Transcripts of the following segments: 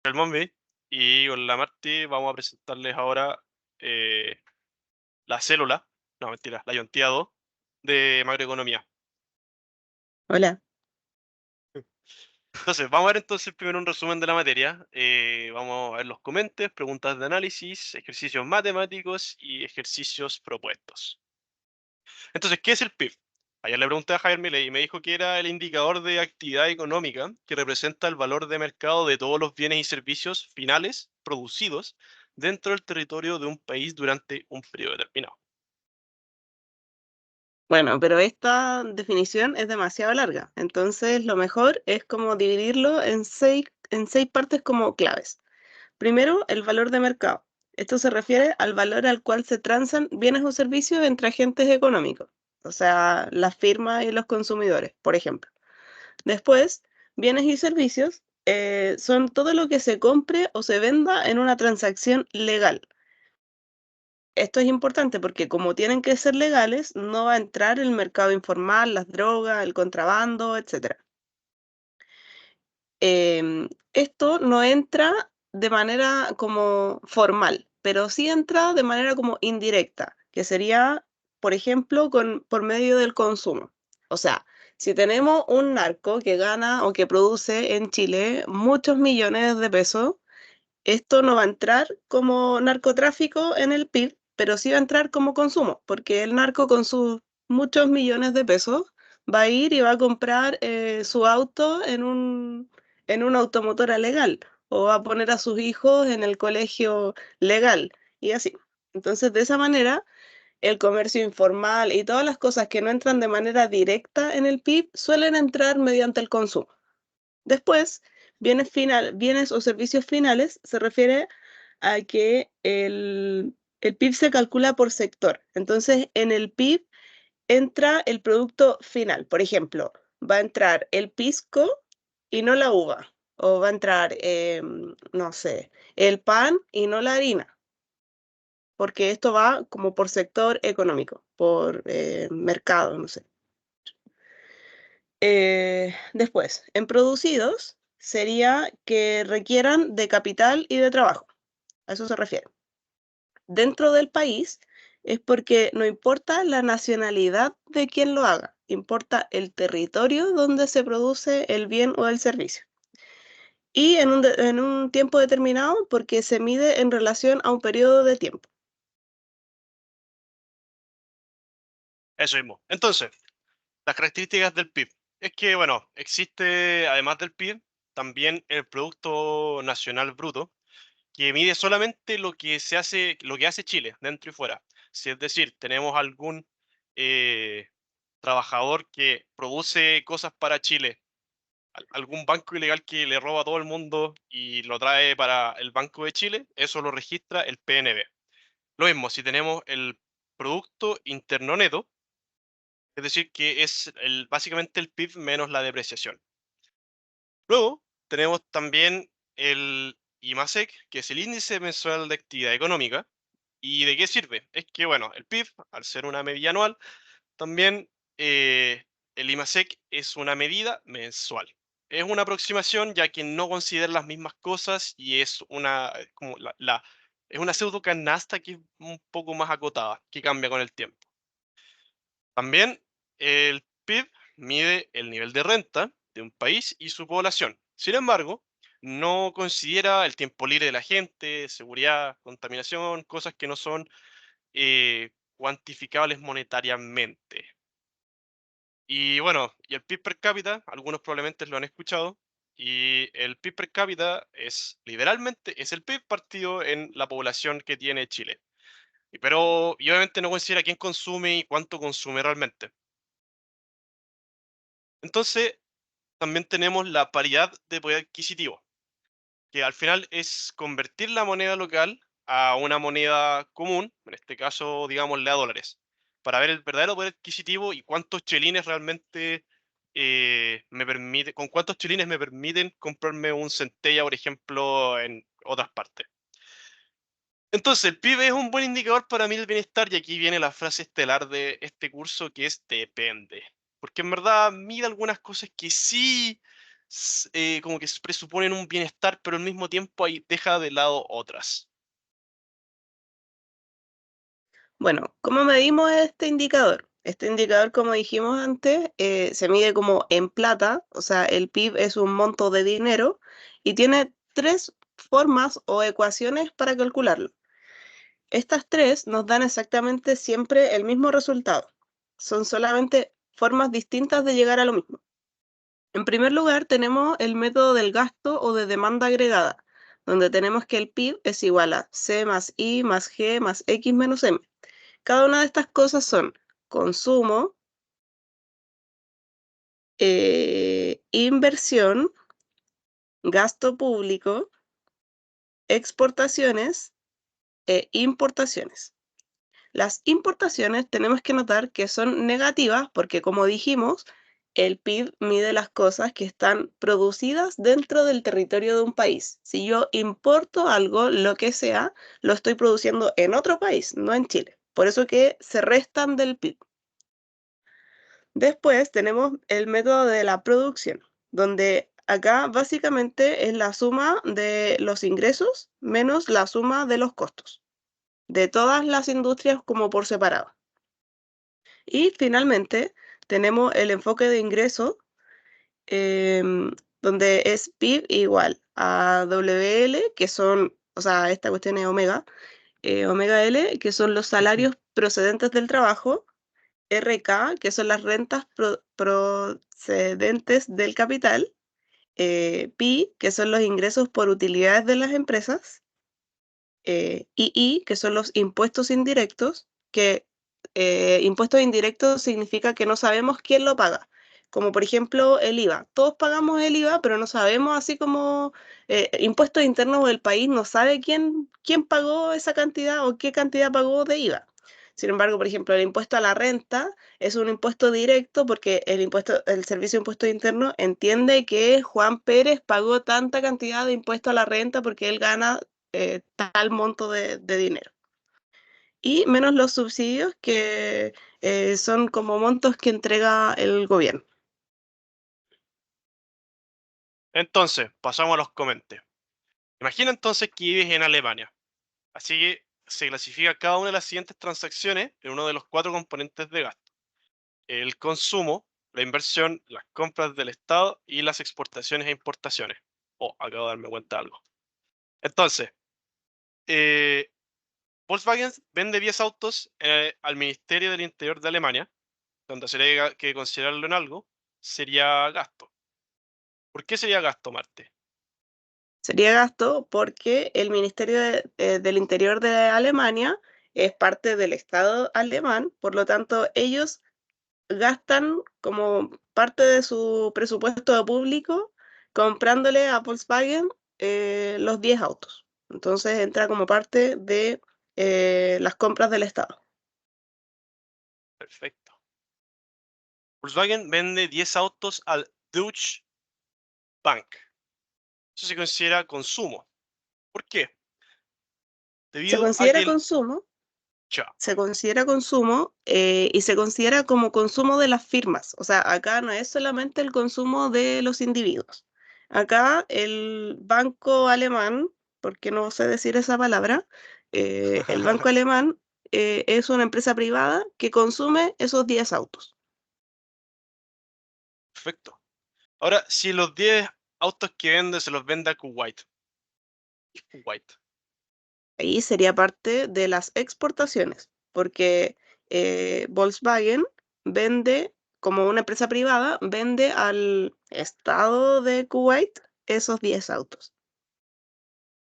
el Mombi y con la Marti vamos a presentarles ahora eh, la célula, no mentira, la Iontía 2 de macroeconomía. Hola. Entonces, vamos a ver entonces primero un resumen de la materia. Vamos a ver los comentes, preguntas de análisis, ejercicios matemáticos y ejercicios propuestos. Entonces, ¿qué es el PIB? Ayer le pregunté a Javier Milei y me dijo que era el indicador de actividad económica que representa el valor de mercado de todos los bienes y servicios finales producidos dentro del territorio de un país durante un periodo determinado. Bueno, pero esta definición es demasiado larga, entonces lo mejor es como dividirlo en seis partes como claves. Primero, el valor de mercado. Esto se refiere al valor al cual se transan bienes o servicios entre agentes económicos, o sea, las firmas y los consumidores, por ejemplo. Después, bienes y servicios son todo lo que se compre o se venda en una transacción legal. Esto es importante porque como tienen que ser legales, no va a entrar el mercado informal, las drogas, el contrabando, etcétera. Esto no entra de manera como formal, pero sí entra de manera como indirecta, que sería, por ejemplo, por medio del consumo. O sea, si tenemos un narco que gana o que produce en Chile muchos millones de pesos, esto no va a entrar como narcotráfico en el PIB, pero sí va a entrar como consumo, porque el narco con sus muchos millones de pesos va a ir y va a comprar su auto en una automotora legal o va a poner a sus hijos en el colegio legal y así. Entonces, de esa manera, el comercio informal y todas las cosas que no entran de manera directa en el PIB suelen entrar mediante el consumo. Después, bienes o servicios finales se refiere a que el PIB se calcula por sector. Entonces, en el PIB entra el producto final. Por ejemplo, va a entrar el pisco y no la uva. O va a entrar, no sé, el pan y no la harina, porque esto va como por sector económico, por mercado, no sé. Después, en producidos sería que requieran de capital y de trabajo. A eso se refiere. Dentro del país es porque no importa la nacionalidad de quien lo haga, importa el territorio donde se produce el bien o el servicio. Y en un tiempo determinado porque se mide en relación a un periodo de tiempo. Eso mismo. Entonces, las características del PIB. Es que, bueno, existe, además del PIB, también el Producto Nacional Bruto, que mide solamente lo que hace Chile, dentro y fuera. Si es decir, tenemos algún trabajador que produce cosas para Chile, algún banco ilegal que le roba a todo el mundo y lo trae para el Banco de Chile, eso lo registra el PNB. Lo mismo, si tenemos el Producto Interno Neto, es decir, que es básicamente el PIB menos la depreciación. Luego tenemos también el IMASEC, que es el índice mensual de actividad económica. ¿Y de qué sirve? Es que, bueno, el PIB, al ser una medida anual, también el IMASEC es una medida mensual. Es una aproximación ya que no considera las mismas cosas y es una, como es una pseudo canasta que es un poco más acotada, que cambia con el tiempo. También el PIB mide el nivel de renta de un país y su población. Sin embargo, no considera el tiempo libre de la gente, seguridad, contaminación, cosas que no son cuantificables monetariamente. Y bueno, y el PIB per cápita, algunos probablemente lo han escuchado, y el PIB per cápita es literalmente es el PIB partido en la población que tiene Chile. Y obviamente no considera quién consume y cuánto consume realmente. Entonces, también tenemos la paridad de poder adquisitivo, que al final es convertir la moneda local a una moneda común, en este caso, digámosle a dólares, para ver el verdadero poder adquisitivo y cuántos chelines realmente con cuántos chelines me permiten comprarme un centella, por ejemplo, en otras partes. Entonces, el PIB es un buen indicador para mí del bienestar y aquí viene la frase estelar de este curso que es depende. Porque en verdad mide algunas cosas que sí, como que presuponen un bienestar, pero al mismo tiempo ahí deja de lado otras. Bueno, ¿cómo medimos este indicador? Este indicador, como dijimos antes, se mide como en plata, o sea, el PIB es un monto de dinero y tiene tres formas o ecuaciones para calcularlo. Estas tres nos dan exactamente siempre el mismo resultado. Son solamente formas distintas de llegar a lo mismo. En primer lugar, tenemos el método del gasto o de demanda agregada, donde tenemos que el PIB es igual a C más I más G más X menos M. Cada una de estas cosas son consumo, inversión, gasto público, exportaciones e importaciones. Las importaciones tenemos que notar que son negativas porque, como dijimos, el PIB mide las cosas que están producidas dentro del territorio de un país. Si yo importo algo, lo que sea, lo estoy produciendo en otro país, no en Chile. Por eso que se restan del PIB. Después tenemos el método de la producción, donde acá básicamente es la suma de los ingresos menos la suma de los costos, de todas las industrias como por separado. Y finalmente tenemos el enfoque de ingreso, donde es PIB igual a WL, que son, o sea, esta cuestión es omega, omega L, que son los salarios procedentes del trabajo, RK, que son las rentas procedentes del capital, PI, que son los ingresos por utilidades de las empresas, II, que son los impuestos indirectos, que impuestos indirectos significa que no sabemos quién lo paga. Como por ejemplo el IVA. Todos pagamos el IVA, pero no sabemos, así como impuestos internos del país, no sabe quién pagó esa cantidad o qué cantidad pagó de IVA. Sin embargo, por ejemplo, el impuesto a la renta es un impuesto directo porque el Servicio de Impuestos Internos entiende que Juan Pérez pagó tanta cantidad de impuesto a la renta porque él gana tal monto de dinero. Y menos los subsidios que son como montos que entrega el gobierno. Entonces, pasamos a los comentes. Imagina entonces que vives en Alemania. Así que se clasifica cada una de las siguientes transacciones en uno de los 4 componentes de gasto: el consumo, la inversión, las compras del Estado y las exportaciones e importaciones. Oh, acabo de darme cuenta de algo. Entonces, eh, Volkswagen vende 10 autos al Ministerio del Interior de Alemania, donde sería que considerarlo en algo, sería gasto. ¿Por qué sería gasto, Marte? Sería gasto porque el Ministerio del Interior de Alemania es parte del Estado alemán, por lo tanto ellos gastan como parte de su presupuesto público comprándole a Volkswagen los 10 autos. Entonces entra como parte de las compras del Estado. Perfecto. Volkswagen vende 10 autos al Deutsche Bank. Eso se considera consumo. ¿Por qué? Se Debido a que considera consumo ya, Se considera consumo y se considera como consumo de las firmas. O sea, acá no es solamente el consumo de los individuos. Acá el banco alemán, porque no sé decir esa palabra, el banco alemán es una empresa privada que consume esos 10 autos. perfecto. Ahora, si los 10 autos que vende se los vende a Kuwait. ¿Qué es Kuwait? Ahí sería parte de las exportaciones, porque Volkswagen vende, como una empresa privada, vende al Estado de Kuwait esos 10 autos.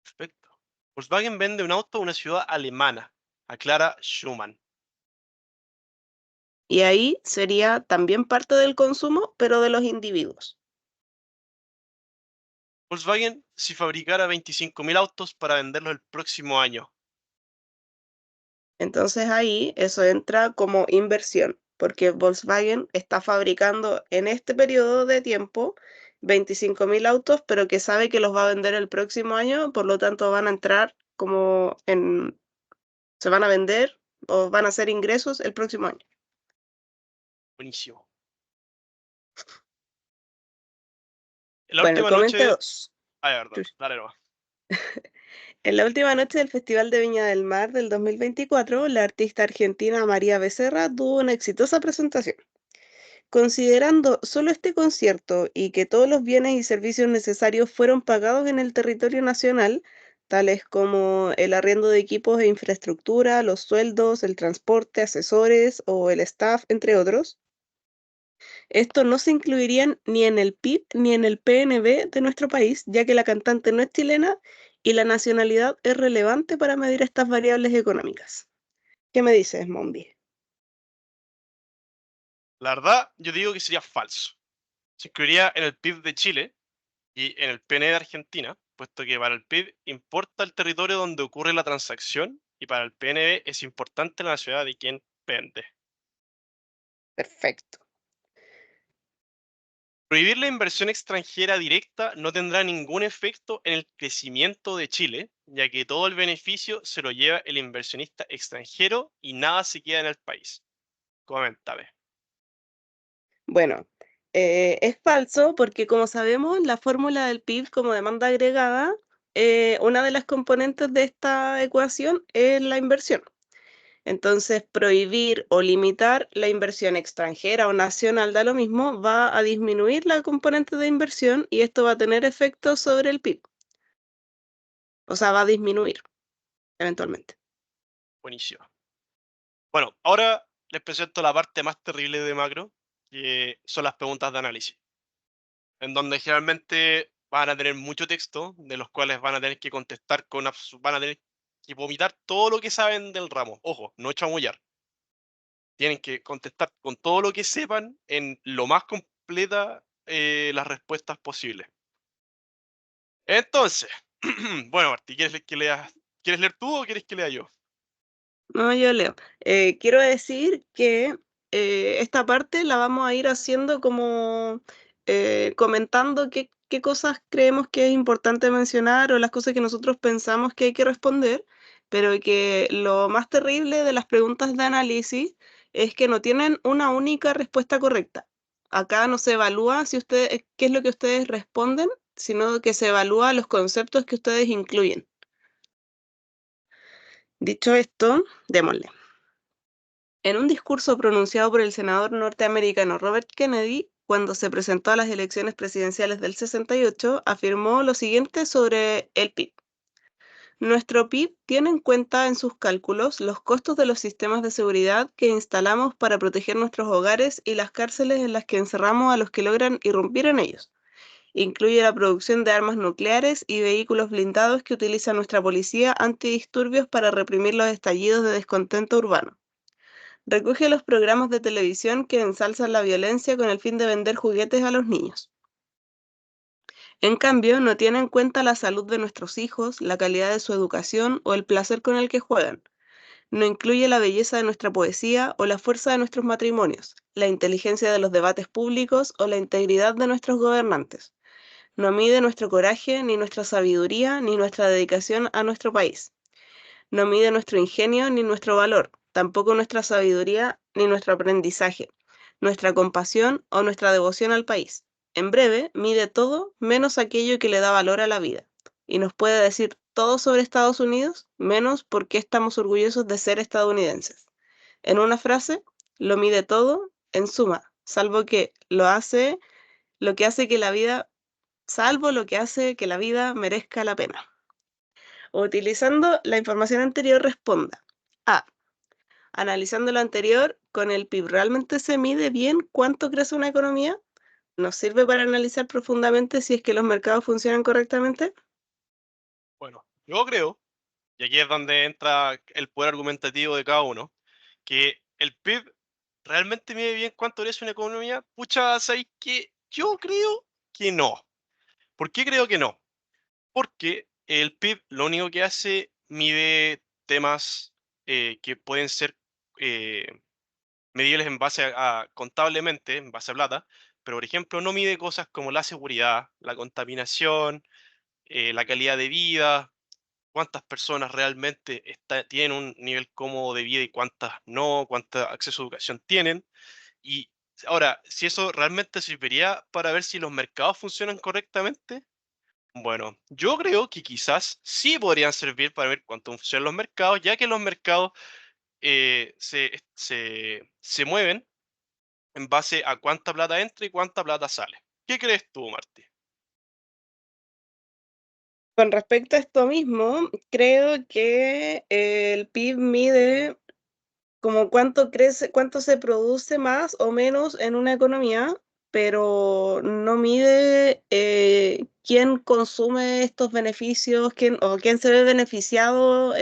Perfecto. Volkswagen vende un auto a una ciudad alemana, a Clara Schumann. Y ahí sería también parte del consumo, pero de los individuos. Volkswagen si fabricara 25.000 autos para venderlos el próximo año. Entonces ahí eso entra como inversión, porque Volkswagen está fabricando en este periodo de tiempo 25.000 autos, pero que sabe que los va a vender el próximo año, por lo tanto van a entrar se van a vender o van a hacer ingresos el próximo año. Buenísimo. En la Bueno, última comente noche... 2. Ah, ya, perdón, dale nomás. En la última noche del Festival de Viña del Mar del 2024, la artista argentina María Becerra tuvo una exitosa presentación. Considerando solo este concierto y que todos los bienes y servicios necesarios fueron pagados en el territorio nacional, tales como el arriendo de equipos e infraestructura, los sueldos, el transporte, asesores o el staff, entre otros, esto no se incluirían ni en el PIB ni en el PNB de nuestro país, ya que la cantante no es chilena y la nacionalidad es relevante para medir estas variables económicas. ¿Qué me dices, Mombi? La verdad, yo digo que sería falso. Se incluiría en el PIB de Chile y en el PNB de Argentina, puesto que para el PIB importa el territorio donde ocurre la transacción y para el PNB es importante la ciudad de quien vende. Perfecto. Prohibir la inversión extranjera directa no tendrá ningún efecto en el crecimiento de Chile, ya que todo el beneficio se lo lleva el inversionista extranjero y nada se queda en el país. Coméntame. Bueno, es falso porque como sabemos, la fórmula del PIB como demanda agregada, una de las componentes de esta ecuación es la inversión. Entonces, prohibir o limitar la inversión extranjera o nacional, da lo mismo, va a disminuir la componente de inversión y esto va a tener efectos sobre el PIB. O sea, va a disminuir eventualmente. Buenísimo. Bueno, ahora les presento la parte más terrible de macro, que son las preguntas de análisis, en donde generalmente van a tener mucho texto, de los cuales van a tener que contestar van a tener que vomitar todo lo que saben del ramo. Ojo, no chamullar. Tienen que contestar con todo lo que sepan en lo más completa las respuestas posibles. Entonces, bueno, Martí, ¿quieres leer tú o quieres que lea yo? No, yo leo. Quiero decir que esta parte la vamos a ir haciendo como comentando qué cosas creemos que es importante mencionar o las cosas que nosotros pensamos que hay que responder, pero que lo más terrible de las preguntas de análisis es que no tienen una única respuesta correcta. Acá no se evalúa si ustedes, qué es lo que ustedes responden, sino que se evalúa los conceptos que ustedes incluyen. Dicho esto, démosle. En un discurso pronunciado por el senador norteamericano Robert Kennedy, cuando se presentó a las elecciones presidenciales del 68, afirmó lo siguiente sobre el PIB. Nuestro PIB tiene en cuenta en sus cálculos los costos de los sistemas de seguridad que instalamos para proteger nuestros hogares y las cárceles en las que encerramos a los que logran irrumpir en ellos. Incluye la producción de armas nucleares y vehículos blindados que utiliza nuestra policía antidisturbios para reprimir los estallidos de descontento urbano. Recoge los programas de televisión que ensalzan la violencia con el fin de vender juguetes a los niños. En cambio, no tiene en cuenta la salud de nuestros hijos, la calidad de su educación o el placer con el que juegan. No incluye la belleza de nuestra poesía o la fuerza de nuestros matrimonios, la inteligencia de los debates públicos o la integridad de nuestros gobernantes. No mide nuestro coraje, ni nuestra sabiduría, ni nuestra dedicación a nuestro país. No mide nuestro ingenio ni nuestro valor, tampoco nuestra sabiduría ni nuestro aprendizaje, nuestra compasión o nuestra devoción al país. En breve, mide todo menos aquello que le da valor a la vida. Y nos puede decir todo sobre Estados Unidos, menos por qué estamos orgullosos de ser estadounidenses. En una frase, lo mide todo, en suma, lo que hace que la vida, salvo lo que hace que la vida merezca la pena. Utilizando la información anterior, responda. A. Analizando lo anterior, ¿con el PIB realmente se mide bien cuánto crece una economía? ¿Nos sirve para analizar profundamente si es que los mercados funcionan correctamente? Bueno, yo creo, y aquí es donde entra el poder argumentativo de cada uno, que el PIB realmente mide bien cuánto es una economía. Pucha, ¿sabéis que yo creo que no? ¿Por qué creo que no? Porque el PIB lo único que hace mide temas que pueden ser eh, medibles en base contablemente, en base a plata, pero por ejemplo no mide cosas como la seguridad, la contaminación, la calidad de vida, cuántas personas realmente tienen un nivel cómodo de vida y cuántas no, cuánto acceso a educación tienen. Y Ahora, si eso realmente serviría para ver si los mercados funcionan correctamente, bueno, yo creo que quizás sí podrían servir para ver cuánto funcionan los mercados, ya que los mercados se mueven en base a cuánta plata entra y cuánta plata sale. ¿Qué crees tú, Martí? Con respecto a esto mismo, creo que el PIB mide como cuánto crece, cuánto se produce más o menos en una economía, pero no mide quién consume estos beneficios, quién, o quién se ve beneficiado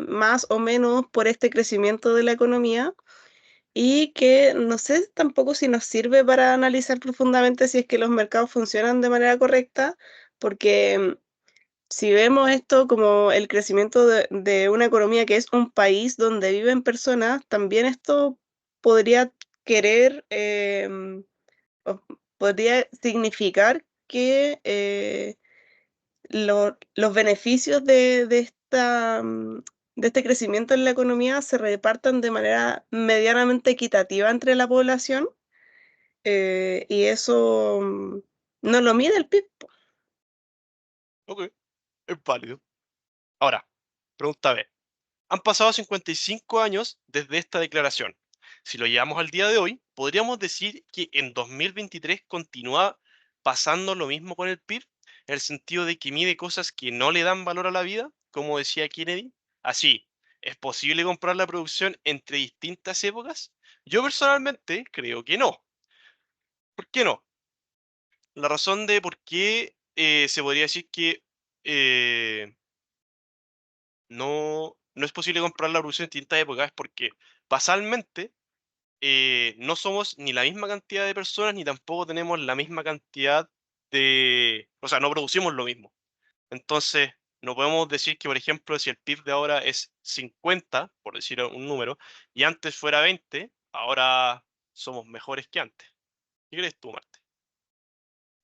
más o menos por este crecimiento de la economía. Y que no sé tampoco si nos sirve para analizar profundamente si es que los mercados funcionan de manera correcta, porque si vemos esto como el crecimiento de una economía que es un país donde viven personas, también esto podría querer, o podría significar que los beneficios de este crecimiento en la economía se repartan de manera medianamente equitativa entre la población, y eso no lo mide el PIB. Ok, es válido. Ahora, pregunta B. Han pasado 55 años desde esta declaración. Si lo llevamos al día de hoy, podríamos decir que en 2023 continúa pasando lo mismo con el PIB, en el sentido de que mide cosas que no le dan valor a la vida, como decía Kennedy. Así, ¿es posible comprar la producción entre distintas épocas? Yo personalmente creo que no. ¿Por qué no? La razón de por qué se podría decir que eh, no es posible comprar la producción en distintas épocas es porque basalmente no somos ni la misma cantidad de personas ni tampoco tenemos la misma cantidad de... O sea, no producimos lo mismo. Entonces, no podemos decir que, por ejemplo, si el PIB de ahora es 50, por decir un número, y antes fuera 20, ahora somos mejores que antes. ¿Qué crees tú, Marte?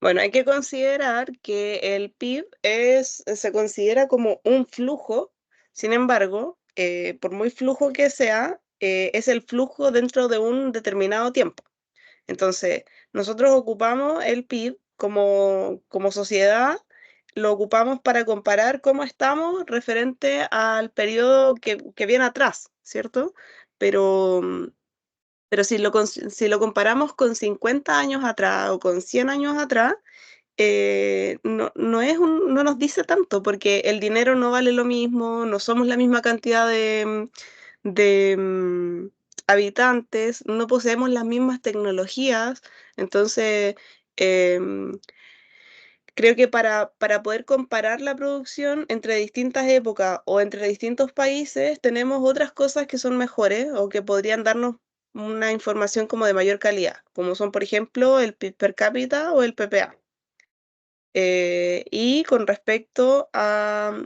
Bueno, hay que considerar que el PIB se considera como un flujo. Sin embargo, por muy flujo que sea, es el flujo dentro de un determinado tiempo. Entonces, nosotros ocupamos el PIB como sociedad, lo ocupamos para comparar cómo estamos referente al periodo que viene atrás, ¿cierto? Pero, pero si lo comparamos con 50 años atrás o con 100 años atrás, no nos dice tanto, porque el dinero no vale lo mismo, no somos la misma cantidad de habitantes, no poseemos las mismas tecnologías. Entonces, em, creo que para poder comparar la producción entre distintas épocas o entre distintos países, tenemos otras cosas que son mejores o que podrían darnos una información como de mayor calidad, como son, por ejemplo, el PIB per cápita o el PPA. Y con respecto a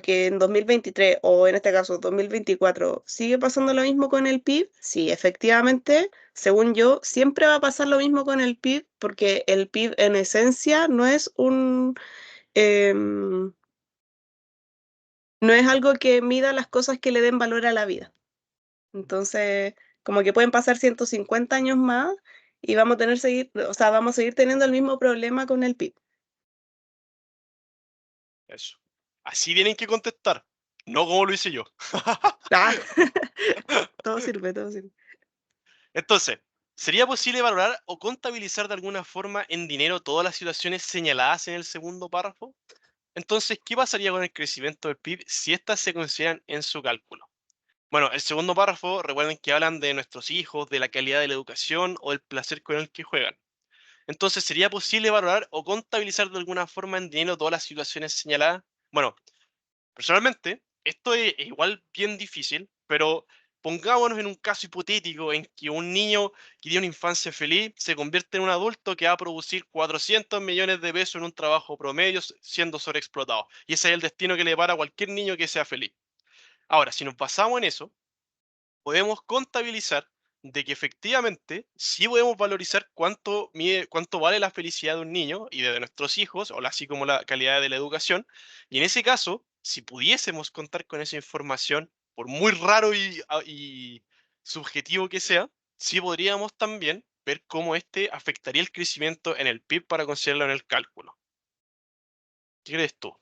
que en 2023 o en este caso 2024 sigue pasando lo mismo con el PIB, sí, efectivamente, según yo, siempre va a pasar lo mismo con el PIB porque el PIB en esencia em, no es algo que mida las cosas que le den valor a la vida. Entonces, como que pueden pasar 150 años más y o sea, vamos a seguir teniendo el mismo problema con el PIB. Eso. Así tienen que contestar, no como lo hice yo. Ah, todo sirve, todo sirve. Entonces, ¿sería posible valorar o contabilizar de alguna forma en dinero todas las situaciones señaladas en el segundo párrafo? Entonces, ¿qué pasaría con el crecimiento del PIB si éstas se consideran en su cálculo? Bueno, el segundo párrafo, recuerden que hablan de nuestros hijos, de la calidad de la educación o del placer con el que juegan. Entonces, ¿sería posible valorar o contabilizar de alguna forma en dinero todas las situaciones señaladas? Bueno, personalmente, esto es igual bien difícil, pero pongámonos en un caso hipotético en que un niño que tiene una infancia feliz se convierte en un adulto que va a producir 400 millones de pesos en un trabajo promedio siendo sobreexplotado. Y ese es el destino que le para a cualquier niño que sea feliz. Ahora, si nos basamos en eso, podemos contabilizar de que efectivamente sí podemos valorizar cuánto vale la felicidad de un niño y de nuestros hijos, o así como la calidad de la educación. Y en ese caso, si pudiésemos contar con esa información, por muy raro y subjetivo que sea, sí podríamos también ver cómo este afectaría el crecimiento en el PIB para considerarlo en el cálculo. ¿Qué crees tú?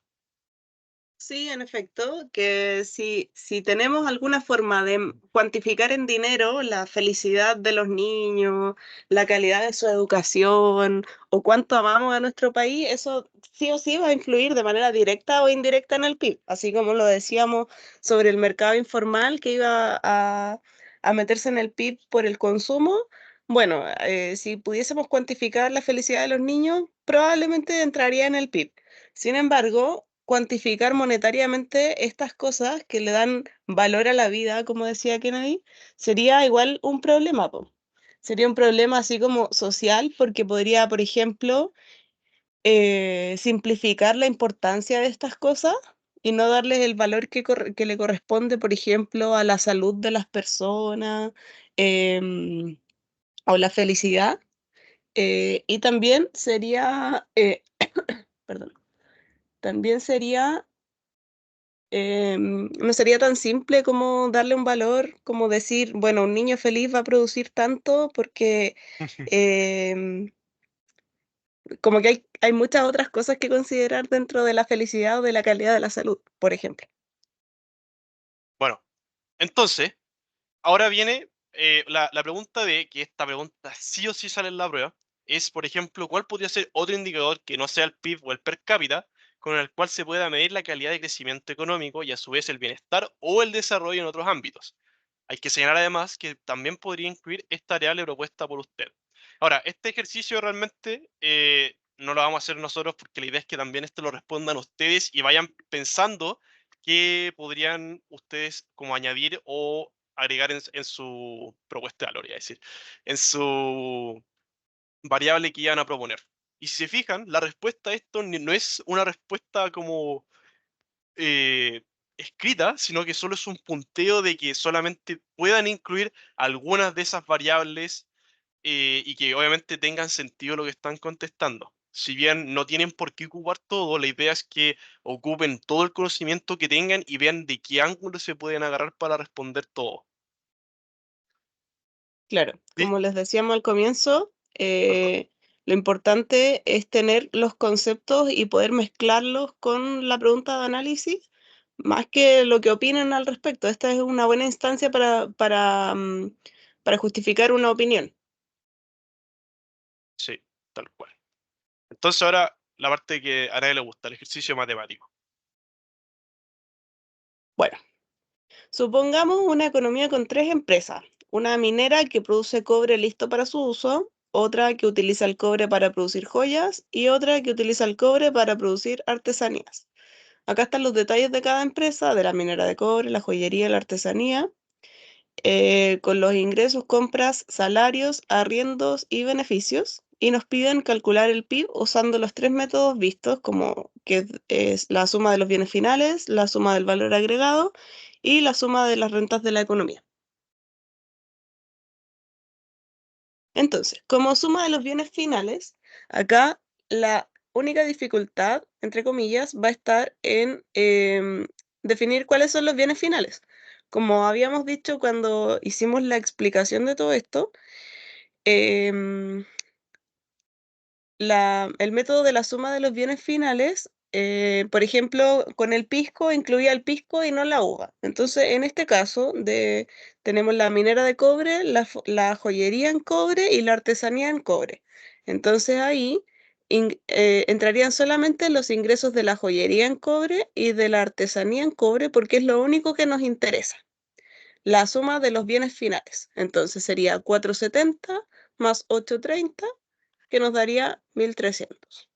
Sí, en efecto, que si tenemos alguna forma de cuantificar en dinero la felicidad de los niños, la calidad de su educación o cuánto amamos a nuestro país, eso sí o sí va a influir de manera directa o indirecta en el PIB, así como lo decíamos sobre el mercado informal que iba a meterse en el PIB por el consumo. Bueno, si pudiésemos cuantificar la felicidad de los niños, probablemente entraría en el PIB. Sin embargo, cuantificar monetariamente estas cosas que le dan valor a la vida, como decía Kennedy, sería igual un problema, po. Sería un problema así como social, porque podría, por ejemplo, simplificar la importancia de estas cosas y no darles el valor que le corresponde, por ejemplo, a la salud de las personas em, o la felicidad. Y también sería, perdón, también sería no sería tan simple como darle un valor, como decir, bueno, un niño feliz va a producir tanto porque em, como que hay muchas otras cosas que considerar dentro de la felicidad o de la calidad de la salud, por ejemplo. Bueno, entonces, ahora viene la pregunta de que esta pregunta sí o sí sale en la prueba, es, por ejemplo, ¿cuál podría ser otro indicador que no sea el PIB o el per cápita con el cual se pueda medir la calidad de crecimiento económico y a su vez el bienestar o el desarrollo en otros ámbitos? Hay que señalar además que también podría incluir esta variable propuesta por usted. Ahora, este ejercicio realmente no lo vamos a hacer nosotros porque la idea es que también esto lo respondan ustedes y vayan pensando qué podrían ustedes como añadir o agregar en su propuesta de valor, es decir, en su variable que iban a proponer. Y si se fijan, la respuesta a esto no es una respuesta como eh, escrita, sino que solo es un punteo de que solamente puedan incluir algunas de esas variables y que obviamente tengan sentido lo que están contestando. Si bien no tienen por qué ocupar todo, la idea es que ocupen todo el conocimiento que tengan y vean de qué ángulo se pueden agarrar para responder todo. Claro, ¿Sí? como les decíamos al comienzo, Ajá. lo importante es tener los conceptos y poder mezclarlos con la pregunta de análisis, más que lo que opinen al respecto. Esta es una buena instancia para justificar una opinión. Sí, tal cual. Entonces ahora la parte que a nadie le gusta, el ejercicio matemático. Bueno, supongamos una economía con tres empresas. Una minera que produce cobre listo para su uso, otra que utiliza el cobre para producir joyas y otra que utiliza el cobre para producir artesanías. Acá están los detalles de cada empresa, de la minera de cobre, la joyería, la artesanía, con los ingresos, compras, salarios, arriendos y beneficios. Y nos piden calcular el PIB usando los tres métodos vistos, como que es la suma de los bienes finales, la suma del valor agregado y la suma de las rentas de la economía. Entonces, como suma de los bienes finales, acá la única dificultad, entre comillas, va a estar en definir cuáles son los bienes finales. Como habíamos dicho cuando hicimos la explicación de todo esto, em, el método de la suma de los bienes finales, por ejemplo, con el pisco incluía el pisco y no la uva. Entonces, en este caso, tenemos la minera de cobre, la joyería en cobre y la artesanía en cobre. Entonces ahí entrarían solamente los ingresos de la joyería en cobre y de la artesanía en cobre porque es lo único que nos interesa. La suma de los bienes finales. Entonces sería 470 más 830 que nos daría 1300.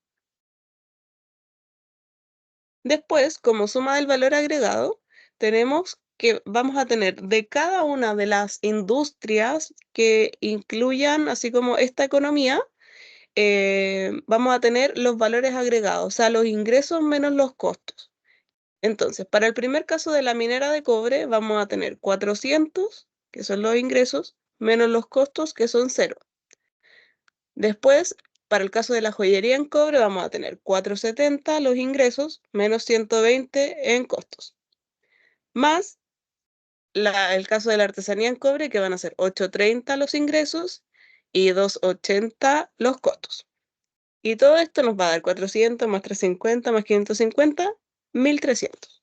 Después, como suma del valor agregado, tenemos que vamos a tener de cada una de las industrias que incluyan, así como esta economía, vamos a tener los valores agregados, o sea, los ingresos menos los costos. Entonces, para el primer caso de la minera de cobre, vamos a tener 400, que son los ingresos, menos los costos, que son cero. Después, para el caso de la joyería en cobre, vamos a tener 470 los ingresos menos 120 en costos. Más el caso de la artesanía en cobre, que van a ser 830 los ingresos y 280 los costos. Y todo esto nos va a dar 400 más 350 más 550, 1300.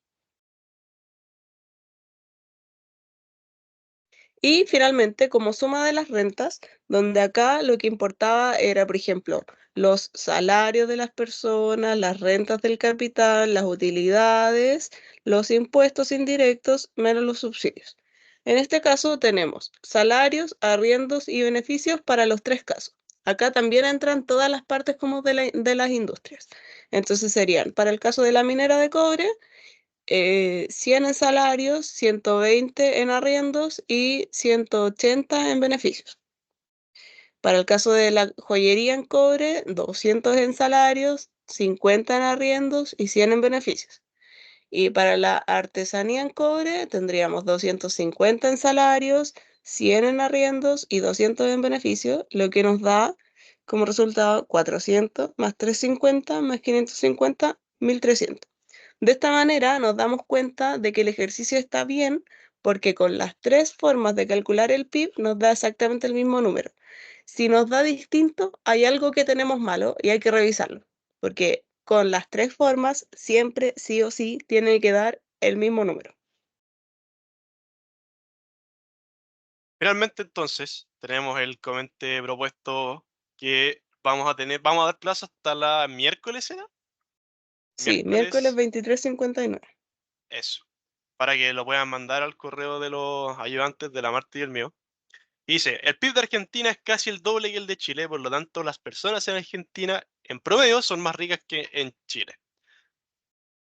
Y finalmente, como suma de las rentas, donde acá lo que importaba era, por ejemplo, los salarios de las personas, las rentas del capital, las utilidades, los impuestos indirectos, menos los subsidios. En este caso tenemos salarios, arriendos y beneficios para los tres casos. Acá también entran todas las partes como de las industrias. Entonces serían, para el caso de la minera de cobre, 100 en salarios, 120 en arriendos y 180 en beneficios. Para el caso de la joyería en cobre, 200 en salarios, 50 en arriendos y 100 en beneficios. Y para la artesanía en cobre tendríamos 250 en salarios, 100 en arriendos y 200 en beneficios, lo que nos da como resultado 400 más 350 más 550, 1300. De esta manera nos damos cuenta de que el ejercicio está bien porque con las tres formas de calcular el PIB nos da exactamente el mismo número. Si nos da distinto, hay algo que tenemos malo y hay que revisarlo, porque con las tres formas siempre sí o sí tiene que dar el mismo número. Finalmente, entonces, tenemos el comente propuesto que vamos a dar plazo hasta la miércoles, ¿será? Sí, miércoles Miércoles, 23:59. eso, para que lo puedan mandar al correo de los ayudantes de la Marta y el mío. Dice, el PIB de Argentina es casi el doble que el de Chile, por lo tanto las personas en Argentina en promedio son más ricas que en Chile,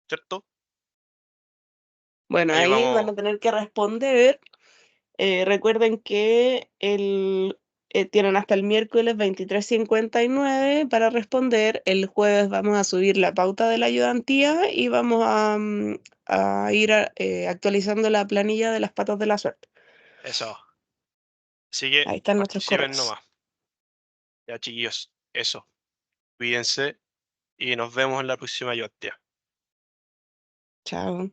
¿cierto? Bueno, Ahí ahí van vamos, a tener que responder. Recuerden que tienen hasta el miércoles 23:59 para responder. El jueves vamos a subir la pauta de la ayudantía y vamos a ir actualizando la planilla de las patas de la suerte. eso. Así que Ahí están nuestros participen correos. nomás. Ya, chiquillos, eso. Cuídense y nos vemos en la próxima ayudantía. Chao.